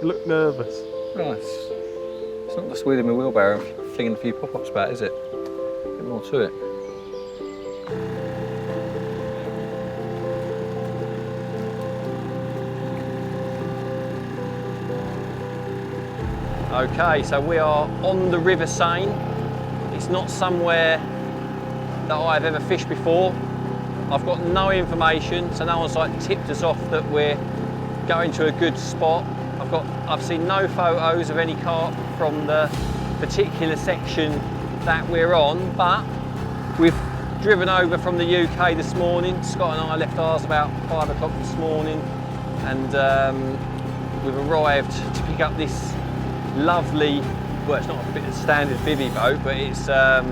You look nervous. Oh, it's not just wheeling my wheelbarrow and flinging a few pop-ups about, is it? A bit more to it. Okay, so we are on the River Seine. It's not somewhere that I've ever fished before. I've got no information, so no one's like tipped us off that we're going to a good spot. I've seen no photos of any carp from the particular section that we're on, but we've driven over from the UK this morning. Scott and I left ours about 5 o'clock this morning, and we've arrived to pick up this lovely, well, it's not a standard bivvy boat, but it's a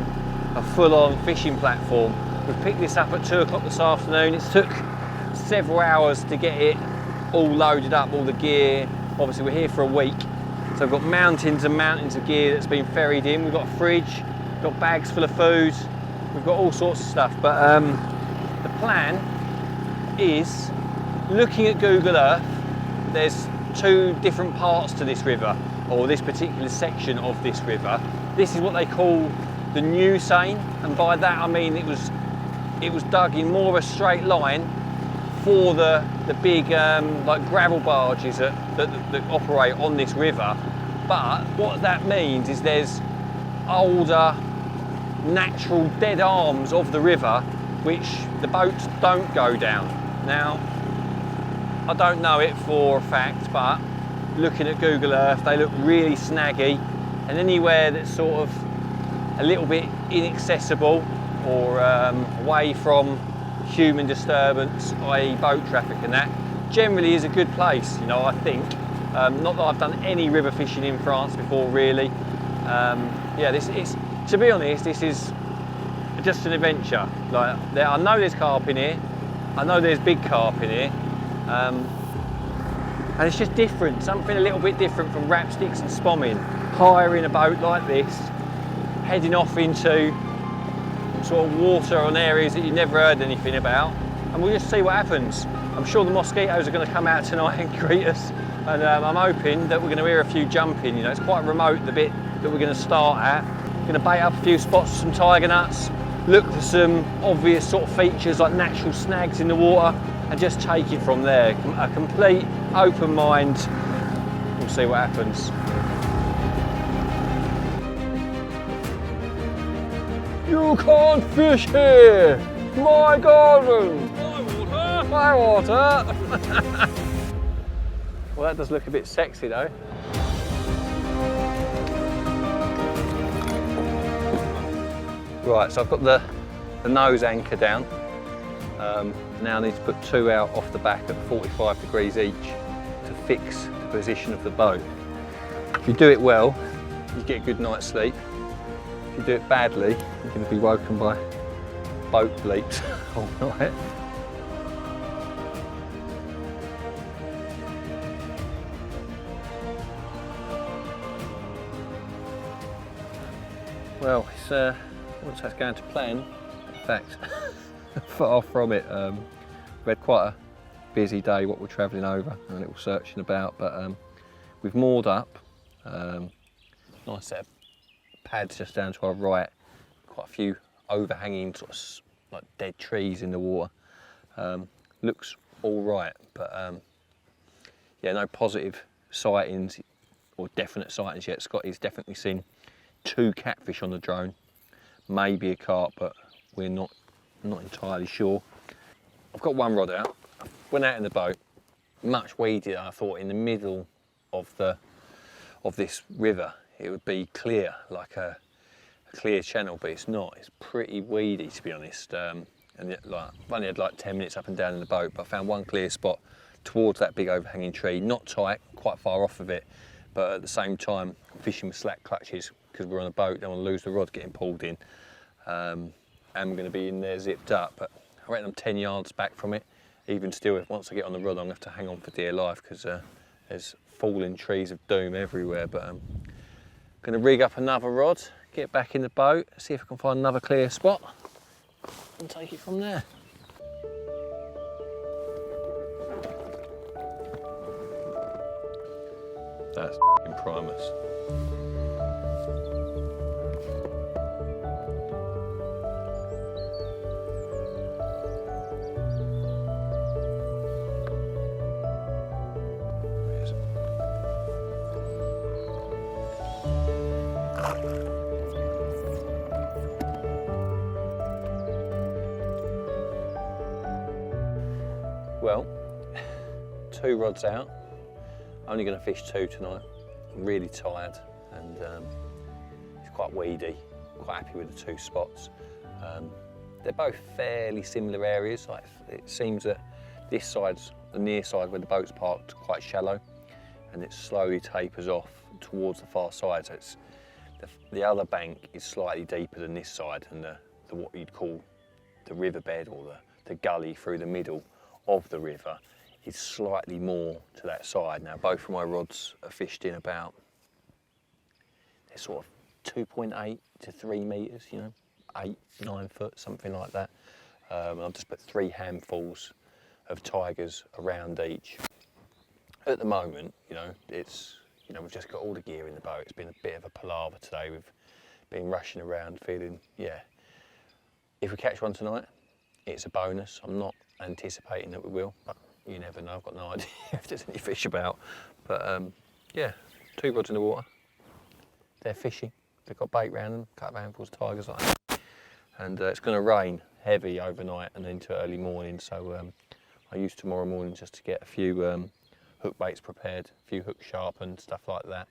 full-on fishing platform. We've picked this up at 2 o'clock this afternoon. It took several hours to get it all loaded up, all the gear. Obviously we're here for a week, so we've got mountains and mountains of gear that's been ferried in. We've got a fridge, we've got bags full of food, we've got all sorts of stuff, but the plan is, looking at Google Earth, there's 2 different parts to this river, or this particular section of this river. This is what they call the nuisance, and by that I mean it was dug in more of a straight line for the big like gravel barges that operate on this river. But what that means is there's older natural dead arms of the river which the boats don't go down. Now, I don't know it for a fact, but looking at Google Earth, they look really snaggy, and anywhere that's sort of a little bit inaccessible or away from human disturbance, i.e. boat traffic and that, generally is a good place, you know, I think. Not that I've done any river fishing in France before, really. Yeah, to be honest, this is just an adventure. Like, I know there's carp in here, I know there's big carp in here, and it's just different, something a little bit different from rapsticks and spomming. Hiring a boat like this, heading off into sort of water on areas that you never heard anything about, and we'll just see what happens. I'm sure the mosquitoes are going to come out tonight and greet us, and I'm hoping that we're going to hear a few jumping. You know, it's quite remote, the bit that we're going to start at. We're going to bait up a few spots for some tiger nuts, look for some obvious sort of features like natural snags in the water, and just take it from there. A complete open mind. We'll see what happens. You can't fish here! My garden! My water! My water! Well, that does look a bit sexy though. Right, so I've got the nose anchor down. Now I need to put 2 out off the back at 45 degrees each to fix the position of the boat. If you do it well, you get a good night's sleep. If you do it badly, you're going to be woken by boat bleeps all night. Well, it's once that's going to plan, in fact, far from it. We had quite a busy day what we're travelling over, and a little searching about, but we've moored up. Nice set of pads just down to our right, quite a few overhanging sort of like dead trees in the water. Looks all right, but yeah, no positive sightings or definite sightings yet. Scotty's definitely seen 2 catfish on the drone, maybe a carp, but we're not entirely sure. I've got 1 rod out. I went out in the boat, much weedier. I thought in the middle of this river it would be clear, like a clear channel, but it's not. It's pretty weedy, to be honest. And yet, like, I've only had like 10 minutes up and down in the boat, but I found 1 clear spot towards that big overhanging tree, not tight, quite far off of it, but at the same time fishing with slack clutches because we're on a boat, don't want to lose the rod getting pulled in. And we're going to be in there zipped up, but I reckon I'm 10 yards back from it. Even still, once I get on the rod, I'm going to have to hang on for dear life because there's falling trees of doom everywhere. But I'm going to rig up another rod, get back in the boat, see if I can find another clear spot and take it from there. That's f***ing primus. Well, 2 rods out. Only going to fish 2 tonight. I'm really tired and it's quite weedy. Quite happy with the 2 spots. They're both fairly similar areas. Like, it seems that this side's the near side where the boat's parked quite shallow, and it slowly tapers off towards the far side. So it's the other bank is slightly deeper than this side, and the what you'd call the riverbed or the gully through the middle of the river is slightly more to that side. Now both of my rods are fished in about, they're sort of 2.8 to 3 metres, you know, 8, 9 foot, something like that. I've just put 3 handfuls of tigers around each. At the moment, you know, we've just got all the gear in the boat. It's been a bit of a palaver today. We've been rushing around feeling, yeah. If we catch one tonight, it's a bonus. I'm not anticipating that we will, but you never know. I've got no idea if there's any fish about. But yeah, 2 rods in the water. They're fishing. They've got bait round them, cut handfuls of tigers like that. And it's going to rain heavy overnight and into early morning. So I use tomorrow morning just to get a few hook baits prepared, a few hooks sharpened, stuff like that.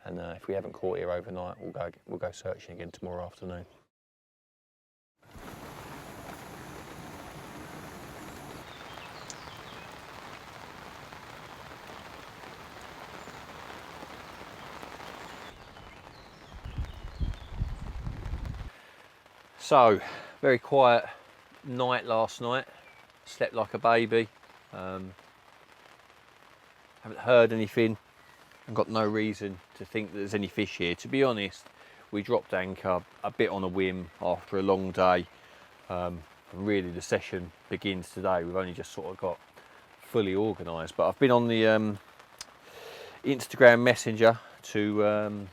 And if we haven't caught here overnight, we'll go searching again tomorrow afternoon. So, very quiet night last night. Slept like a baby. Haven't heard anything. I've got no reason to think that there's any fish here. To be honest, we dropped anchor a bit on a whim after a long day. And really the session begins today. We've only just sort of got fully organised. But I've been on the Instagram messenger to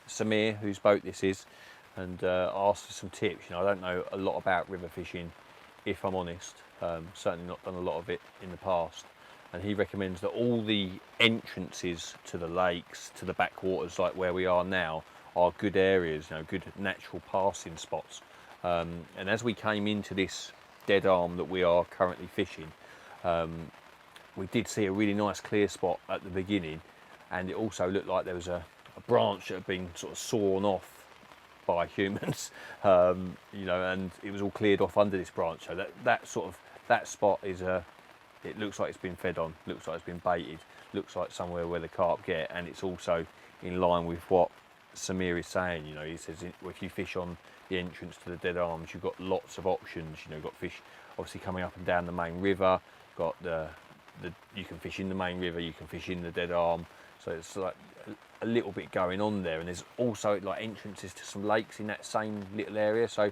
Samir, whose boat this is, and asked for some tips. You know, I don't know a lot about river fishing, if I'm honest. Certainly not done a lot of it in the past. And he recommends that all the entrances to the lakes, to the backwaters like where we are now, are good areas, you know, good natural passing spots. And as we came into this dead arm that we are currently fishing, we did see a really nice clear spot at the beginning, and it also looked like there was a branch that had been sort of sawn off by humans, you know, and it was all cleared off under this branch. So that spot is it looks like it's been fed on, looks like it's been baited, looks like somewhere where the carp get, and it's also in line with what Samir is saying. You know, he says if you fish on the entrance to the dead arms, you've got lots of options. You know, you've got fish obviously coming up and down the main river, got you can fish in the main river, you can fish in the dead arm, so it's like a little bit going on there. And there's also like entrances to some lakes in that same little area. So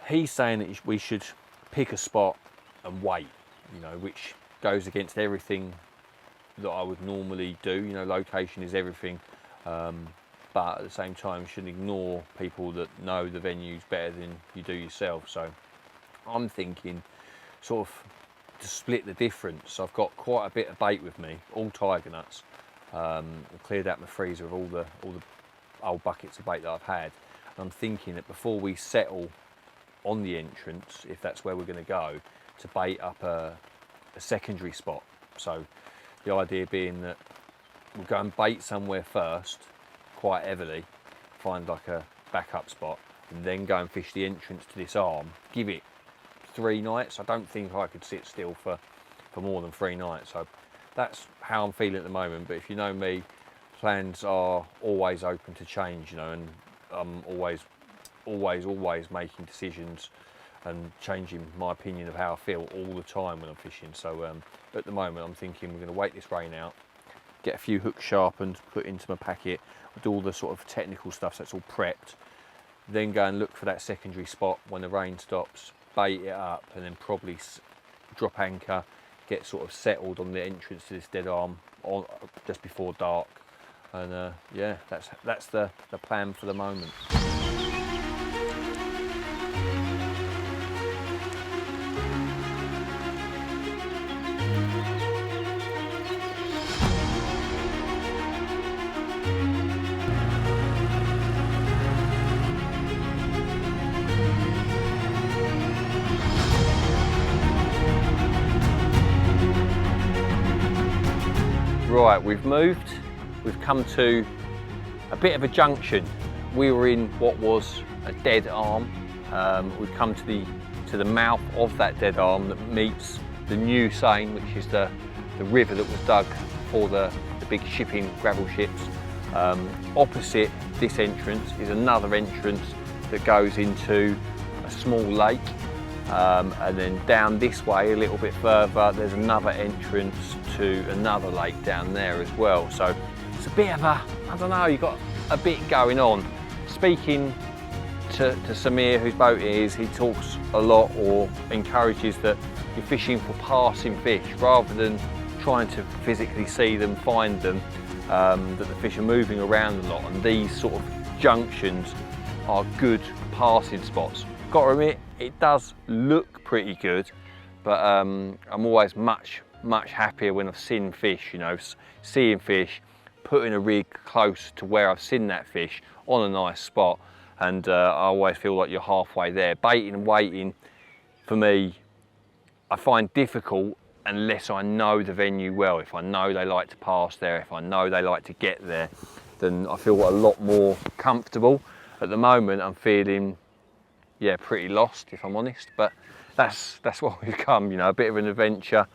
he's saying that we should pick a spot and wait, you know, which goes against everything that I would normally do. You know, location is everything, but at the same time you shouldn't ignore people that know the venues better than you do yourself. So I'm thinking sort of to split the difference. I've got quite a bit of bait with me, all tiger nuts. I cleared out my freezer of all the old buckets of bait that I've had. And I'm thinking that before we settle on the entrance, if that's where we're going to go, to bait up a secondary spot. So the idea being that we'll go and bait somewhere first, quite heavily, find like a backup spot, and then go and fish the entrance to this arm. Give it 3 nights. I don't think I could sit still for more than 3 nights. So that's how I'm feeling at the moment. But if you know me, plans are always open to change, you know, and I'm always making decisions and changing my opinion of how I feel all the time when I'm fishing. So at the moment I'm thinking we're going to wait this rain out, get a few hooks sharpened, put into my packet, do all the sort of technical stuff so it's all prepped, then go and look for that secondary spot when the rain stops, bait it up, and then probably drop anchor, get sort of settled on the entrance to this dead arm just before dark. And yeah, that's the plan for the moment. Right, we've moved. We've come to a bit of a junction. We were in what was a dead arm. We've come to the mouth of that dead arm that meets the New Seine, which is the river that was dug for the big shipping gravel ships. Opposite this entrance is another entrance that goes into a small lake. And then down this way a little bit further there's another entrance to another lake down there as well. So it's a bit of a, I don't know, you've got a bit going on. Speaking to Samir, whose boat it is, he talks a lot or encourages that you're fishing for passing fish rather than trying to physically see them, find them, that the fish are moving around a lot, and these sort of junctions are good passing spots. Got to admit, it does look pretty good, but I'm always much happier when I've seen fish, you know, seeing fish, putting a rig close to where I've seen that fish on a nice spot, and I always feel like you're halfway there. Baiting and waiting, for me, I find difficult unless I know the venue well. If I know they like to pass there, if I know they like to get there, then I feel a lot more comfortable. At the moment, I'm feeling, yeah, pretty lost, if I'm honest, but that's what we've come, you know, a bit of an adventure.